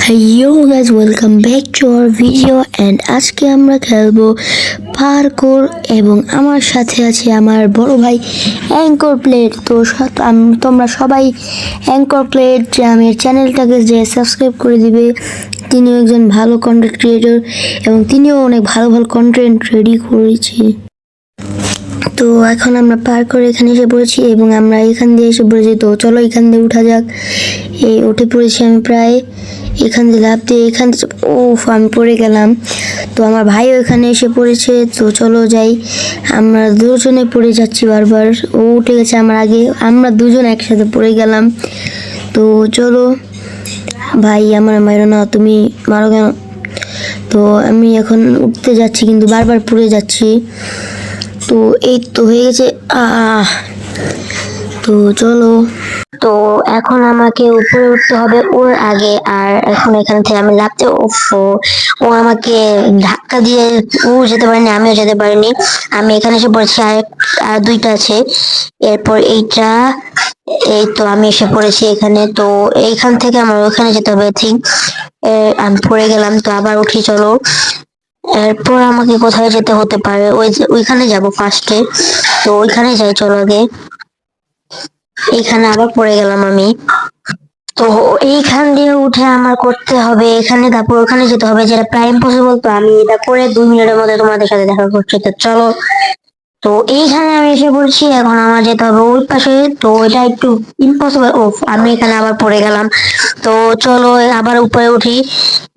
Hello guys, welcome back to our video and আজকে আমরা খেলবো পার্কোর এবং আমার সাথে আছে আমার বড় ভাই অ্যাঙ্কর প্লেট। তো তোমরা সবাই অ্যাঙ্কর প্লেট আমার চ্যানেলটাকে যে সাবস্ক্রাইব করে দিবে। তিনিও একজন ভালো কন্টেন্ট ক্রিয়েটর এবং তিনিও অনেক ভালো ভালো কন্টেন্ট রেডি করেছে। তো এখন আমরা পার করে এখানে এসে পড়েছি এবং আমরা এখান দিয়ে এসে পড়েছি। তো চলো এখান দিয়ে উঠা যাক। এই উঠে পড়েছি আমি প্রায়। এখান দিয়ে লাফ দিয়ে এখান থেকে আমি পড়ে গেলাম। তো আমার ভাইও এখানে এসে পড়েছে। তো চলো যাই, আমরা দুজনে পড়ে যাচ্ছি বারবার। ও উঠে গেছে আমার আগে, আমরা দুজন একসাথে পড়ে গেলাম। তো চলো ভাই, আমার মারো না, তুমি মারো কেন? তো আমি এখন উঠতে যাচ্ছি কিন্তু বারবার পড়ে যাচ্ছি। তো এই তো হয়ে গেছে। তো চলো, তো এখন আমাকে উপরে উঠতে হবে ওর আগে। আর এখন এখান থেকে আমি লাফতে ও আমাকে ধাক্কা দিয়ে ও যেতে পারেনি, আমিও যেতে পারিনি। আমি এখানে এসে পড়েছি। আর দুইটা আছে, এরপর এইটা। এই তো আমি এসে পড়েছি এখানে। তো এইখান থেকে আমার ওখানে যেতে হবে ঠিক। আমি পড়ে গেলাম, তো আবার উঠি চলো। এরপর আমাকে কোথায় যেতে হতে পারে, ওইখানে যাব ফার্স্টে। তো ওইখানে যাই চলো আগে। এইখানে আবার পড়ে গেলাম আমি। তো এইখান দিয়ে উঠে আমার করতে হবে এখানে, তারপর ওখানে যেতে হবে, যেটা প্রায় ইম্পসিবল। তো আমি এটা করে 2 মিনিটের মধ্যে তোমাদের সাথে দেখা করছি। তো চলো, তো এইখানে আমি এসে পড়ছি। এখন আমার যেতে হবে ওই পাশে। তো এটা একটু ইম্পসিবল। আমি এখানে আবার পড়ে গেলাম। তো চলো আবার উপরে উঠি।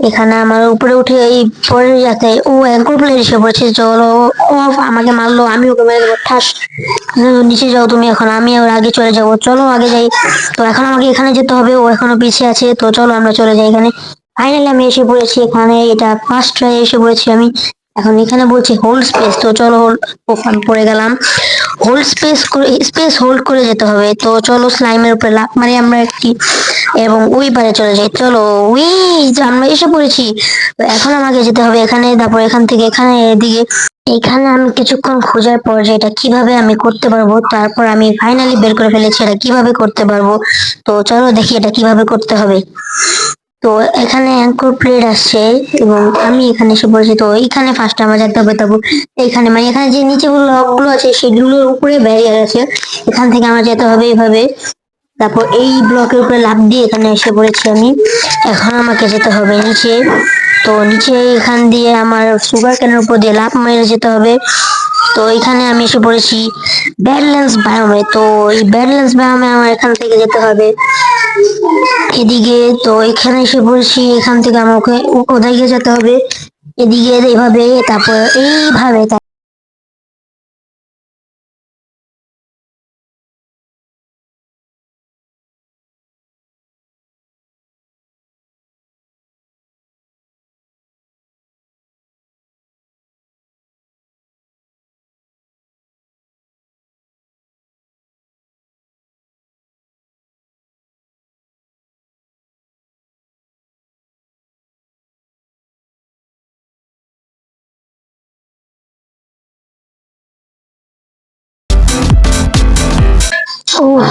এখানে আমার উপরে উঠে এই পরে যাতে অ্যাঙ্কর প্লেয়ার এসে পড়েছে। চলো, আমাকে মারলো, আমি ওকে মেরে দেবো ঠাস। নিচে যাও তুমি, এখন আমি ওর আগে চলে যাবো। চলো আগে যাই। তো এখন আমাকে এখানে যেতে হবে, ও এখনো পিছিয়ে আছে। তো চলো আমরা চলে যাই এখানে। ফাইনালি আমি এসে পড়েছি এখানে, এটা ফার্স্ট ট্রাই এসে পড়েছি আমি। এখন এখানে বলছি হোল্ড স্পেস। তো চলো আমি পড়ে গেলাম। হোল্ড স্পেস হোল্ড করে যেতে হবে। তো চলো স্লাইমের উপরে লাফ মারি আমরা একটি এবং ওই পারে চলে যাই। চলো, উই, আমরা এসে পড়েছি। তো এখন আমাকে যেতে হবে এখানে, তারপর এখান থেকে এখানে এদিকে। এখানে আমি কিছুক্ষণ খোঁজার পর যে এটা কিভাবে আমি করতে পারবো, তারপর আমি ফাইনালি বের করে ফেলেছি এটা কিভাবে করতে পারবো। তো চলো দেখি এটা কিভাবে করতে হবে। তো এখানে অ্যাঙ্কর প্লেট আসছে এবং আমি এখানে এসে পড়েছি। তো এইখানে ফার্স্ট আমার যেতে হবে। তারপর এইখানে মানে এখানে যে নিচে গুলো আছে সেগুলোর উপরে ব্যারিয়ার আছে, এখান থেকে আমার যেতে হবে এইভাবে। তারপর এই ব্লকের উপরে লাফ দিয়ে এখানে এসে পড়েছি আমি। এখন আমাকে যেতে হবে নিচে। তো নিচে এখান দিয়ে আমার সুগার ক্যানের উপর দিয়ে লাফ মেরে যেতে হবে। তো এখানে আমি এসে পড়েছি ব্যাডল্যান্ডস বায়োমে। তো এই ব্যাডল্যান্ডস বায়োমে আমার এখান থেকে যেতে হবে এদিকে। তো এখানে এসে পড়েছি, এখান থেকে আমাকে ওদিকে যেতে হবে এদিকে এইভাবে, তারপর এইভাবে।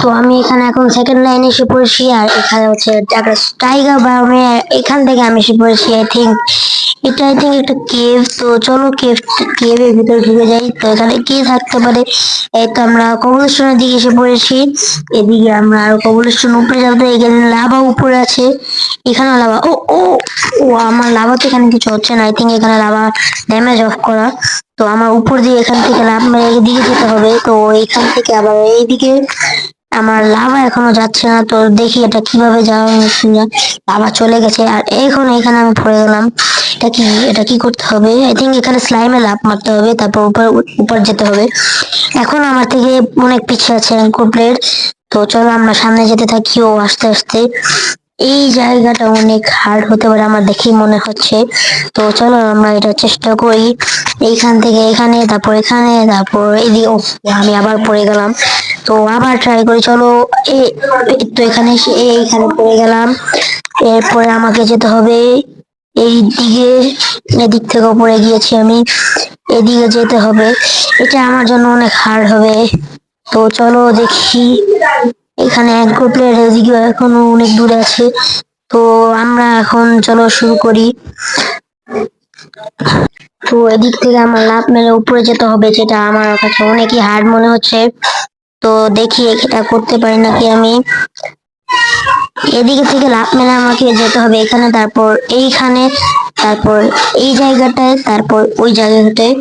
তো আমি এখানে এখন সেকেন্ড লাইনে এসে পড়েছি। আর এখানে হচ্ছে একটা টাইগার বায়োমে, এখান থেকে আমি এসে পড়েছি আই থিঙ্ক একটা কেভ। তো চলো কেভের ভিতরে ঢুকে যাই। তো এখানে কি থাকতে পারে। এই তো আমরা কবলস্টোনের দিকে এসে পড়েছি। এদিকে আমরা আরো কবলস্টোন উপরে যাবো। এখানে লাভা উপরে আছে, এখানে লাভা। ও ও ও আমার লাভা তো এখানে কিছু হচ্ছে না। আই থিঙ্ক এখানে লাভা ড্যামেজ অফ করা। তো আমার উপর দিয়ে এখান থেকে লাভ মেরে এদিকে যেতে হবে। তো এইখান থেকে আবার এইদিকে আমার লাভা এখনো যাচ্ছে না। তো দেখি এটা কিভাবে যাওয়া লাভা চলে গেছে। আর এখন এখানে আমি পড়ে গেলাম। এটা কি করতে হবে? আই থিঙ্ক এখানে স্লাইমে লাফ মারতে হবে, তারপর উপর যেতে হবে। এখন আমার থেকে অনেক পিছিয়ে আছে অ্যাঙ্কর প্লেয়ার। তো চলো আমরা সামনে যেতে থাকি। ও আস্তে আস্তে এই জায়গাটা অনেক হার্ড হতে পারে আমার দেখেই মনে হচ্ছে। তো চলো আমরা এটা চেষ্টা করি। এইখান থেকে এখানে, তারপর এখানে, তারপর এদিকে। আমি আবার পড়ে গেলাম। তো আবার ট্রাই করি চলো। তো এখানে এইখানে পড়ে গেলাম। এরপরে আমাকে যেতে হবে এই দিকে। এদিক থেকে পড়ে গিয়েছি আমি, এদিকে যেতে হবে। এটা আমার জন্য অনেক হার্ড হবে। তো চলো দেখি। এখানে অ্যাঙ্কর প্লেয়ার এদিকে এখনো অনেক দূরে আছে। তো আমরা এখন চলো শুরু করি। তো এদিক থেকে আমার লাফ মেরে উপরে যেতে হবে, যেটা আমার কাছে অনেকই হার্ড মনে হচ্ছে। তো দেখি এটা করতে পারি নাকি আমি। এদিকে থেকে লাফ মেরে আমাকে যেতে হবে এখানে, তারপর এইখানে, তারপর এই জায়গাটায়, তারপর ওই জায়গাটায়,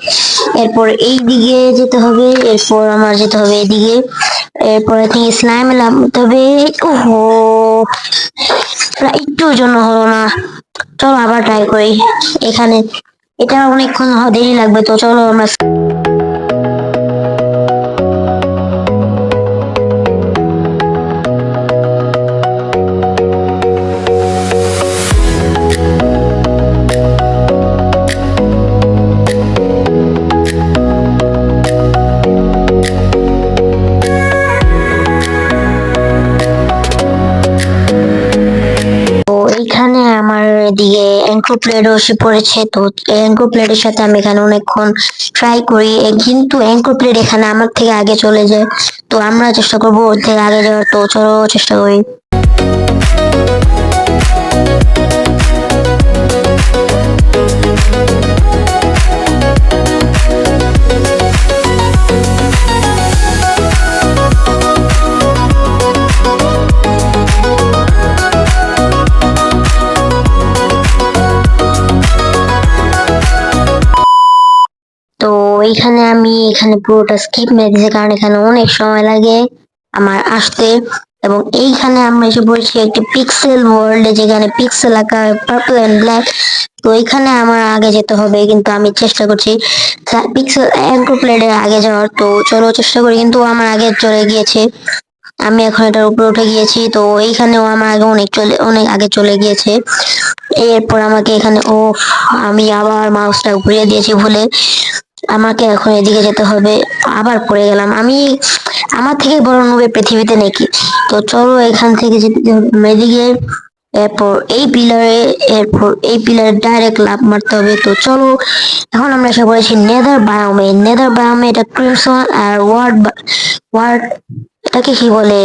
এরপর এই দিকে যেতে হবে, এরপর আমার যেতে হবে এদিকে, এরপর থেকে স্লাইমে নামতে হবে। ওহো, একটুর জন্য হলো না। চলো আবার ট্রাই করি এখানে। এটা অনেকক্ষণ দেরি লাগবে, তো চলো আমরা। তো এইখানে আমার এদিকে অ্যাঙ্কো প্লেটও এসে পড়েছে। তো অ্যাঙ্কো প্লেটের সাথে আমি এখানে অনেকক্ষণ ট্রাই করি, কিন্তু অ্যাঙ্কো প্লেট এখানে আমার থেকে আগে চলে যায়। তো আমরা চেষ্টা করবো ওর থেকে আগে যাওয়ার, তো চলো চেষ্টা করি। তো এখানে পুরোটা স্কিপ মেরে দিয়েছে, কারণ এখানে অনেক সময় লাগে আমার আসতে। এবং এইখানে আমরা এসে পড়েছি একটি পিক্সেল ওয়ার্ল্ডে, যেখানে পিক্সেল আঁকা পার্পল এন্ড ব্ল্যাক। তো এখানে আমার আগে যেতে হবে, কিন্তু আমি চেষ্টা করছি পিক্সেল প্লেটের আগে যাওয়ার। তো চলো চেষ্টা করি, কিন্তু ও আমার আগে চলে গিয়েছে। আমি এখন এটার উপরে উঠে গিয়েছি, তো এইখানেও আমার আগে অনেক আগে চলে গিয়েছে। এরপর আমাকে এখানে আমি আবার মাউসটা ঘুরিয়ে দিয়েছি ভুলে। আমাকে এখন এদিকে যেতে হবে। আবার পড়ে গেলাম আমি। আমার থেকে বড় নুবে পৃথিবীতে নাকি। তো চলো এখান থেকে যেতে হবে এদিকে। এরপর এই পিলারে ডাইরেক্ট লাফ মারতে হবে। তো চলো, এখন আমরা এসে পড়েছি নেদার বায়োমে। নেদার বায়োমে এটা ক্রিমসন আর ওয়ার্ড এটাকে কি বলে,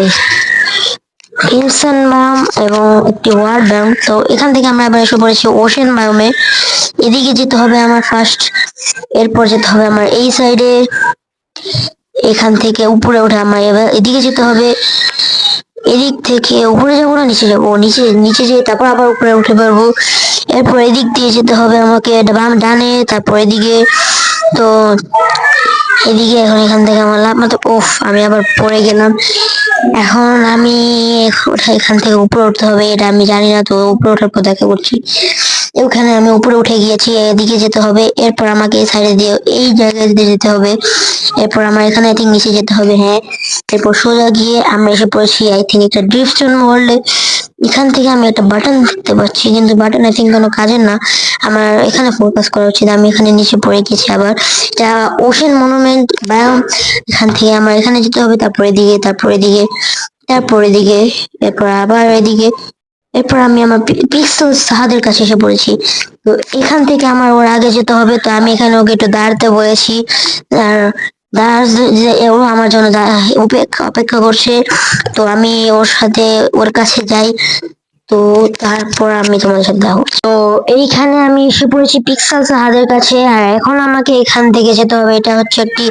ক্রিমসন বায়োম এবং একটি ওয়ার্ড বায়োম। তো এখান থেকে আমরা আবার এসে পড়েছি ওশেন বায়োমে। এদিকে যেতে হবে আমার ফার্স্ট, এরপর যেতে হবে আমার এই সাইডে। এখান থেকে উপরে উঠে আমার এবার এদিকে যেতে হবে। এদিক থেকে উপরে যাবো না নিচে যাবো, নিচে নিচে যেয়ে তারপর আবার উপরে উঠে পারবো। এরপর এদিক দিয়ে যেতে হবে আমাকে বাম ডানে, তারপর এদিকে। তো এদিকে এখন এখান থেকে আমার লাভ মাত্র আমি আবার পড়ে গেলাম। এখন আমি এখান থেকে উপরে উঠতে হবে, এটা আমি জানি না। তো উপরে ওঠার পর দেখা করছি। ওখানে আমি উপরে উঠে গিয়েছি, এদিকে যেতে হবে। এরপর আমাকে এই সাইডে দিয়ে এই জায়গায় দিয়ে যেতে হবে। এরপর আমার এখানে আই থিঙ্ক নিচে যেতে হবে, হ্যাঁ। এরপর সোজা গিয়ে আমরা এসে পড়েছি আই থিঙ্ক একটা ড্রিফটন ওয়ার্ল্ডে। এখান থেকে আমি একটা বাটন দেখতে পাচ্ছি, কিন্তু বাটন আই থিঙ্ক কোনো কাজের না। আমার এখানে ফোকাস করা উচিত। আমি এখানে নিচে পড়ে গেছি আবার। এটা ওশেন মনুমেন্ট বায়োম। এখান থেকে আমার এখানে যেতে হবে, তারপর এদিকে, তারপর এদিকে, তারপর এদিকে, এরপর আবার এদিকে। এরপর আমি আমার পিক্সেল সাহাদের কাছে এসে পড়েছি। তো এখান থেকে আমার ওর আগে যেতে হবে। তো আমি এখানে ওকে একটু দাঁড়াতে বলেছি, আর যে ও আমার জন্য অপেক্ষা করছে। তো আমি ওর সাথে ওর কাছে যাই। তো তারপর আমি তোমাদের সাথে দেখো। তো এইখানে আমি এসে পড়েছি পিক্সেল সাহাদের কাছে, আর এখন আমাকে এখান থেকে যেতে হবে। এটা হচ্ছে একটি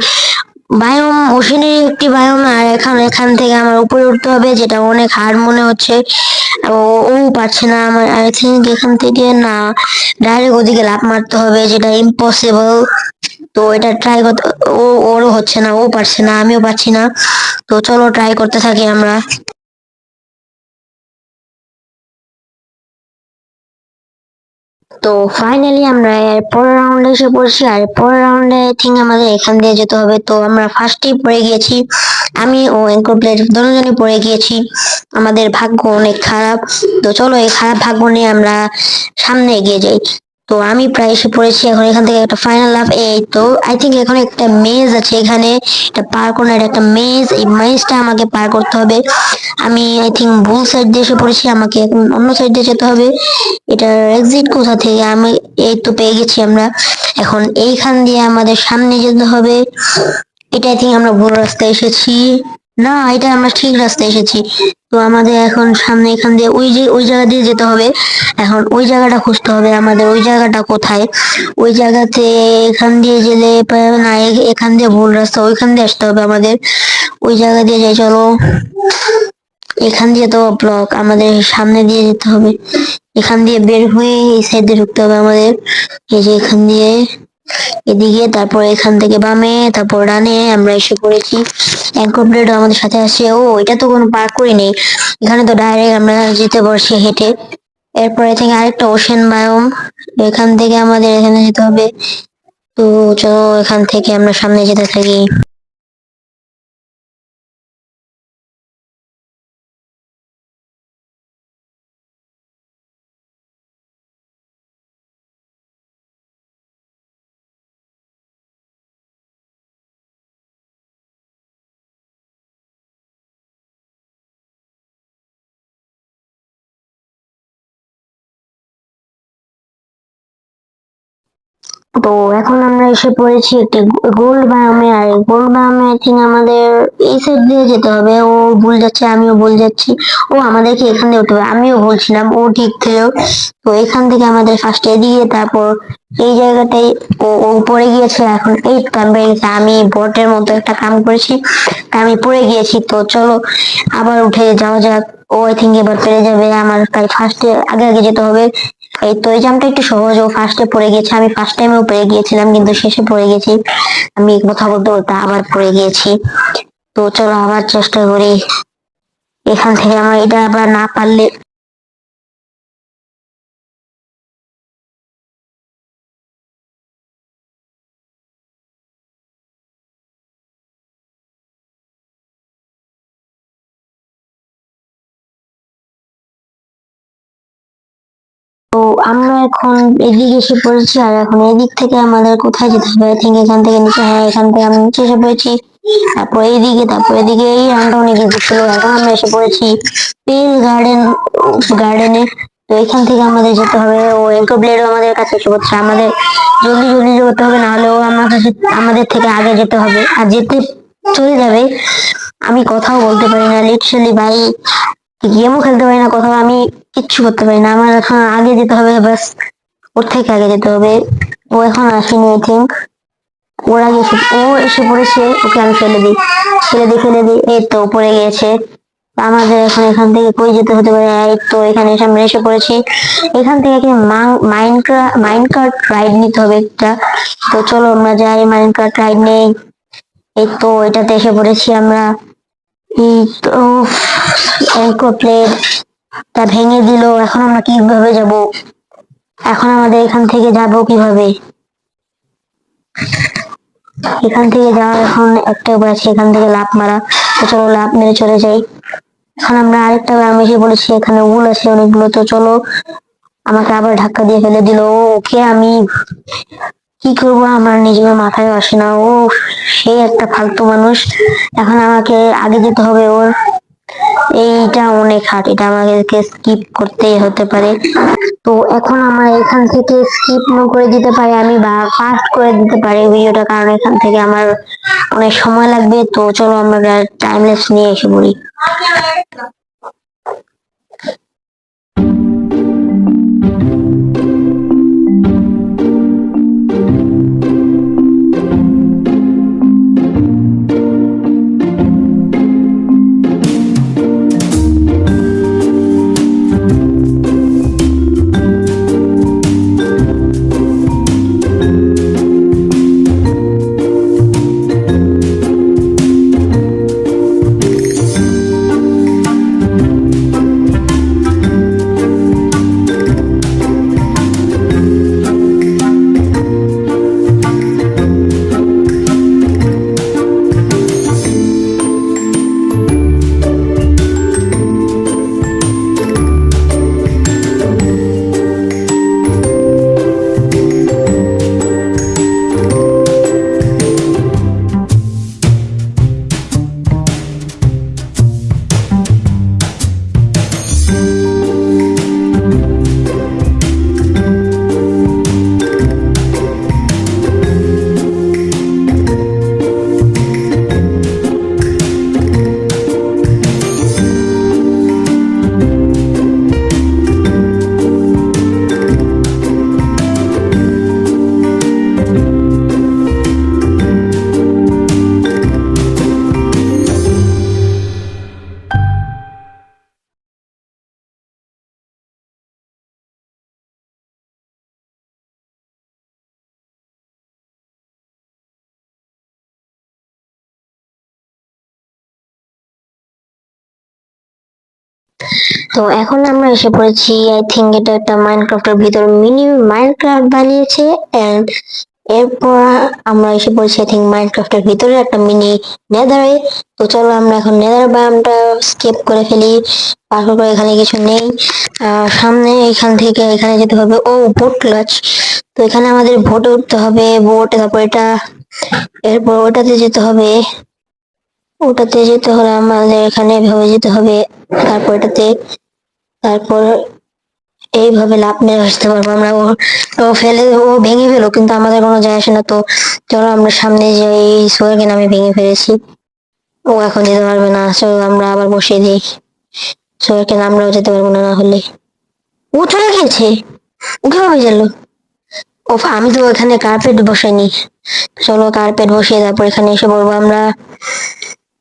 বায়োম, ওশেনের একটি বায়োম। আর এখান থেকে আমার উপরে উঠতে হবে, যেটা অনেক হার্ড মনে হচ্ছে। ও ও পারছে না আমার, আই থিঙ্ক এখান থেকে না, ডাইরেক্ট ওদিকে লাফ মারতে হবে, যেটা ইম্পসিবল। তো এটা ট্রাই করতে, ওরও হচ্ছে না, ও পারছে না, আমিও পারছি না। তো চলো ট্রাই করতে থাকি আমরা। তো ফাইনালি আমরা এর পরের রাউন্ডে এসে পড়ছি, আর পরের রাউন্ডে আই থিঙ্ক আমাদের এখান দিয়ে যেতে হবে। তো আমরা ফার্স্টেই পড়ে গিয়েছি, আমি ও অ্যাঙ্কর প্লেট দুজনে পড়ে গিয়েছি। আমাদের ভাগ্য অনেক খারাপ। তো চলো এই খারাপ ভাগ্য নিয়ে আমরা সামনে এগিয়ে যাই। তো আমি প্রায় এসে পড়েছি, এখন এখান থেকে একটা ফাইনাল লাভ। এই তো আই থিঙ্ক এখন একটা মেজ আছে এখানে, এটা পার করার একটা মেজ। এই মেজটা আমাকে পার করতে হবে। আমি আই থিঙ্ক ভুল সাইড দিয়ে এসে পড়েছি, আমাকে এখন অন্য সাইড দিয়ে যেতে হবে। এটার এক্সিট কোথা থেকে, আমি এই তো পেয়ে গেছি আমরা। এখন এইখান দিয়ে আমাদের সামনে যেতে হবে। এটা আই থিঙ্ক আমরা ভুল রাস্তায় এসেছি। না, এটা আমরা ঠিক রাস্তায় এসেছি। তো আমাদের এখন সামনে এখান দিয়ে ওই জায়গা দিয়ে যেতে হবে। এখন ওই জায়গাটা খুঁজতে হবে আমাদের, ওই জায়গাটা কোথায়। ওই জায়গাতে এখান দিয়ে গেলে না, এখান দিয়ে ভুল রাস্তা, ওইখান দিয়ে আসতে হবে আমাদের। ওই জায়গা দিয়ে যাই চলো। এখান দিয়ে তো ব্লক, আমাদের সামনে দিয়ে যেতে হবে। এখান দিয়ে বের হয়ে এই সাইডে ঢুকতে হবে আমাদের। এই যে এখান দিয়ে এদিকে, তারপর এখান থেকে বামে, তারপর ডানে আমরা এসে পড়েছি। অ্যাঙ্কর আমাদের সাথে আসছে। ও, এটা তো কোনো পার্ক করি নেই, এখানে তো ডাইরেক্ট আমরা যেতে পারছি হেঁটে। এরপরে থেকে আরেকটা ওশেন বায়োম, এখান থেকে আমাদের এখানে যেতে হবে। তো চলো এখান থেকে আমরা সামনে যেতে থাকি। তো এখন আমরা এসে পড়েছি একটি গোল্ড বায়ামে, আর গোল্ড বায়ামে আই থিঙ্ক আমাদের এই সাইড দিয়ে যেতে হবে। ও ভুল যাচ্ছে, আমিও ভুল যাচ্ছি। ও আমাদেরকে এখান দিয়ে উঠতে হবে, আমিও ভুলছিলাম, ও ঠিক ছিল। তো এখান থেকে আমাদের ফার্স্ট এদিকে, তারপর এই জায়গাটাই ও পড়ে গিয়েছে। এখন এই তো আমি পেরে গেছি। আমি বটের মতো একটা কাম করেছি, তা আমি পড়ে গিয়েছি। তো চলো আবার উঠে যাওয়া যাক। ও আই থিঙ্ক এবার পেরে যাবে, আমার তাই ফার্স্টে আগে আগে যেতে হবে। এই তো এই জামটা একটু সহজ, ও ফার্স্টে পড়ে গেছে, আমি ফার্স্ট টাইমেও পড়ে গিয়েছিলাম কিন্তু শেষে পড়ে গেছি। আমি কথা বলতে বলতে আবার পড়ে গিয়েছি। তো চলো আবার চেষ্টা করি। এখান থেকে আমার এটা আবার না পারলে, তো আমরা এখন এদিকে এসে পড়েছি। আর এখন এদিক থেকে আমাদের কোথায় যেতে হবে, আই থিঙ্ক এখান থেকে নিচে। হ্যাঁ, এখান থেকে আমি নিচে এসে পড়েছি। তারপর এইদিকে, তারপর এদিকে, এই রাউন্ডটা অনেক ইজি ছিল। এখন আমরা এসে পড়েছি পেল গার্ডেনে। তো এখান থেকে আমাদের যেতে হবে। ও এলকো ব্লেডও আমাদের কাছে এসে পড়ছে, আমাদের জলদি জলদি যেতে হবে, নাহলে ও আমাদের থেকে আগে যেতে হবে আর যেতে চলে যাবে। আমি কথাও বলতে পারি না লিটারালি ভাই, গেমও খেলতে পারি না, কোথাও আমি কিচ্ছু করতে পারি না। আমার এখন আগে যেতে হবে, ব্যাস ওর থেকে আগে যেতে হবে। ও এখন আসেনি আই থিঙ্ক, ওর আগে ও এসে পড়েছে। ওকে আমি ফেলে দিই, এই তো পড়ে গিয়েছে। আমাদের এখন এখান থেকে কই যেতে হতে পারে। এই তো এখানে সামনে এসে পড়েছি। এখান থেকে কি মাইনকার্ট রাইড নিতে হবে একটা। তো চলো আমরা যাই, মাইনকার্ট রাইড নেই। এই তো এটাতে এসে পড়েছি আমরা। এই তো অঙ্ক প্লেট তা ভেঙে দিল, এখন আমরা কিভাবে যাব? এখন আমাদের এখান থেকে যাব কিভাবে? এখান থেকে যাওয়ার এখন একটা উপায় আছে, এখান থেকে লাফ মারা। তো চলো লাফ মেরে চলে যাই। এখন আমরা আরেকটা গ্রামে এসে বলেছি, এখানে উল আছে অনেকগুলো। তো চলো, আমাকে আবার ধাক্কা দিয়ে ফেলে দিল। ওকে আমি কি করবো আমার নিজের মাথায় আসে না। ও সে একটা ফালতু মানুষ। এখন আমাকে আগে যেতে হবে ওর। এইটা অনেক হার্ড, এটা আমাদেরকে স্কিপ করতেই হতে পারে। তো এখন আমরা এখান থেকে স্কিপ করে দিতে পারি আমি, বা ফাস্ট করে দিতে পারি ভিডিওটা, কারণ এখান থেকে আমার অনেক সময় লাগবে। তো চলো আমরা টাইমলেস নিয়ে এসে পড়ি। তো এখন আমরা এসে পড়েছি, আই থিঙ্ক এটা একটা মাইনক্রাফটের ভিতর মিনি মাইনক্রাফট বানিয়েছে। এন্ড এরপর আমরা এসে পড়েছি আই থিঙ্ক মাইনক্রাফটের ভিতরে একটা মিনি নেদারে। তো চলো আমরা এখন নেদার বায়োমটা স্কিপ করে ফেলি, পার্কর করে। এখানে কিছু নেই। সামনে এখান থেকে এখানে যেতে হবে। ও, বোট ক্লাচ। তো এখানে আমাদের ভোটে উঠতে হবে, বোটে। তারপর এটা, এরপর ওটাতে যেতে হবে। ওটাতে যেতে হলে আমাদের এখানে এভাবে যেতে হবে। তারপর এটাতে, তারপর এইভাবে লাফ মেরে আসতে পারবো আমরা। ও ফেলে, ও ভেঙে ফেলো, কিন্তু আমাদের কোনো যায় আসে না। তো চলো আমরা সামনে যে এই সোয়াকে আমি ভেঙে ফেলেছি। ও এখন যেতে পারবে না, চলো আমরা আবার বসিয়ে দিই। সোয়াকে আমরাও যেতে পারবো না, না হলে। ও চলে গিয়েছে, ও কিভাবে গেল? ও, আমি তো এখানে কার্পেট বসাইনি। চলো কার্পেট বসিয়ে তারপর এখানে এসে পড়বো আমরা।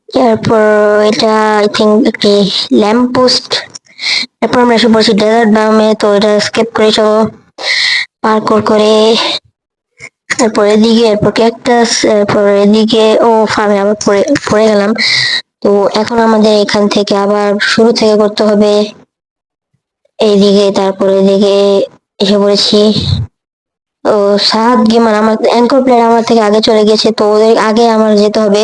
এরপর এটা আই থিঙ্ক একটি ল্যাম্প পোস্ট। এরপর আমরা এসে পড়ছি ডেজার্ট বায়োমে। তো এটা স্কিপ করে চলো, পার্কোর করে। এরপর এদিকে, এরপর ক্যাকটাস, এরপর এদিকে। ও, আমি আবার পড়ে পড়ে গেলাম। তো এখন আমাদের এখান থেকে আবার শুরু থেকে করতে হবে। এইদিকে, তারপর এদিকে এসে পড়েছি। ও, 7 গেমার আমার অ্যাঙ্কর প্লেয়ার আমার থেকে আগে চলে গেছে, তো ওদের আগে আমার যেতে হবে।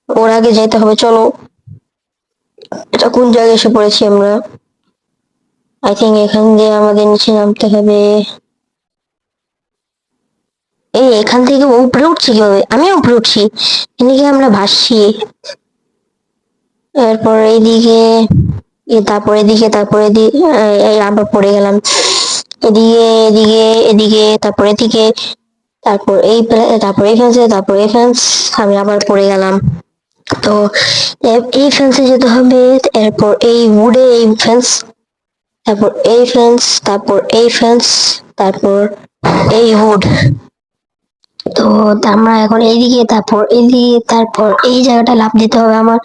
ওর আগে যেতে হবে, চলো। এটা কোন জায়গায় এসে পড়েছি আমরা? আই থিঙ্ক এখান দিয়ে আমাদের নিচে নামতে হবে। এই এখান থেকে ও উপরে উঠছে কিভাবে? আমিও উপরে উঠছি, এদিকে আমরা ভাসছি। এরপর এইদিকে, তারপর এদিকে, তারপর এদিকে, এই আবার পড়ে গেলাম। এদিকে, এদিকে, এদিকে, তারপর এদিকে, তারপর তারপর এই ফেন্সে, তারপর এই ফেন্স। আমি আবার পড়ে গেলাম। তো এই ফেন্সে যেতে হবে। এরপর এই উডে এই ফেন্স, তারপর এই ফেন্স, তারপর এই ফেন্স, তারপর এই উড। তো আমরা এখন এইদিকে, তারপর এইদিকে, তারপর এই জায়গাটা লাফ দিতে হবে আমার।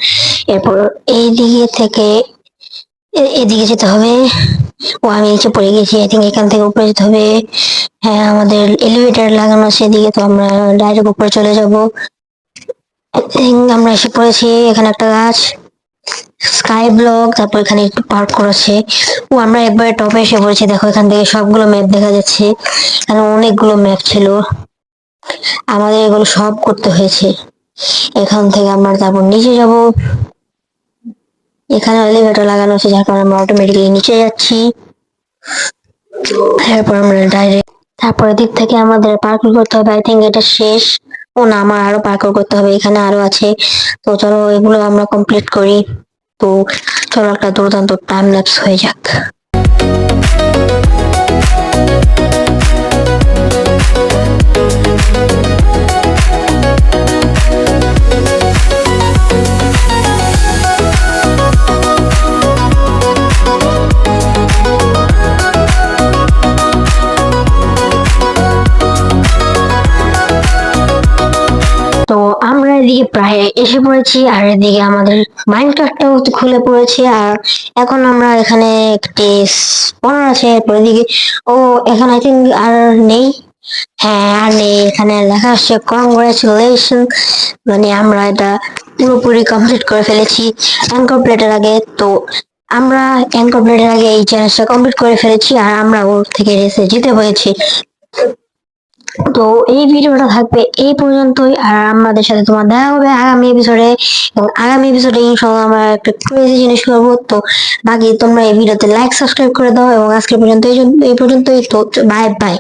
এরপর এইদিকে থেকে এদিকে যেতে হবে। ও, আমি নিচে পড়ে গেছি, আই থিঙ্ক এখান থেকে উপরে যেতে হবে। হ্যাঁ, আমাদের এলিভেটর লাগানো আছে এদিকে, তো আমরা ডাইরেক্ট উপরে চলে যাব। আই থিঙ্ক আমরা এসে পড়েছি। এখানে একটা গাছ, স্কাই ব্লক, তারপর এখানে একটু পার্ক করেছে। ও, আমরা একবারে টপে এসে পড়েছি। দেখো এখান থেকে সবগুলো ম্যাপ দেখা যাচ্ছে। এখানে অনেকগুলো ম্যাপ ছিল, আমাদের এগুলো সব করতে হয়েছে। এখান থেকে আমরা তারপর নিচে যাব। এখানে এলিভেটর লাগানো আছে, যার কারণে আমরা অটোমেটিক্যালি নিচে যাচ্ছি। এরপর আমরা ডাইরেক্ট, তারপরে দিক থেকে আমাদের পার্কুর করতে হবে। আই থিঙ্ক এটা শেষ। ও না, আমার আরো পার্কুর করতে হবে, এখানে আরো আছে। তো চলো এগুলো আমরা কমপ্লিট করি। তো চলো একটা দুর্দান্ত টাইম ল্যাপস হয়ে যাক। তো আমরা এদিকে প্রায় এসে পড়েছি, আর এদিকে আমাদের মাইনক্রাফটটাও খুলে পড়েছে। আর এখন আমরা এখানে একটি স্পনার আছে। এরপর এদিকে, ও, এখানে আই থিঙ্ক আর নেই। হ্যাঁ, আর নেই। এখানে লেখা আসছে কংগ্রেচুলেশন, মানে আমরা এটা পুরোপুরি কমপ্লিট করে ফেলেছি অ্যাঙ্কর প্লেটের আগে। তো আমরা অ্যাঙ্কর প্লেটের আগে এই চ্যালেঞ্জটা কমপ্লিট করে ফেলেছি, আর আমরা ওর থেকে রেসে জিতে হয়েছি। তো এই ভিডিওটা থাকবে এই পর্যন্তই, আর আমাদের সাথে তোমার দেখা হবে আগামী এপিসোডে। এবং আগামী এপিসোডে ইনশাআল্লাহ আমরা একটা ক্রেজি জিনিস করবো। তো বাকি তোমরা এই ভিডিওতে লাইক সাবস্ক্রাইব করে দাও, এবং আজকে পর্যন্ত এই পর্যন্তই। তো বাই বাই।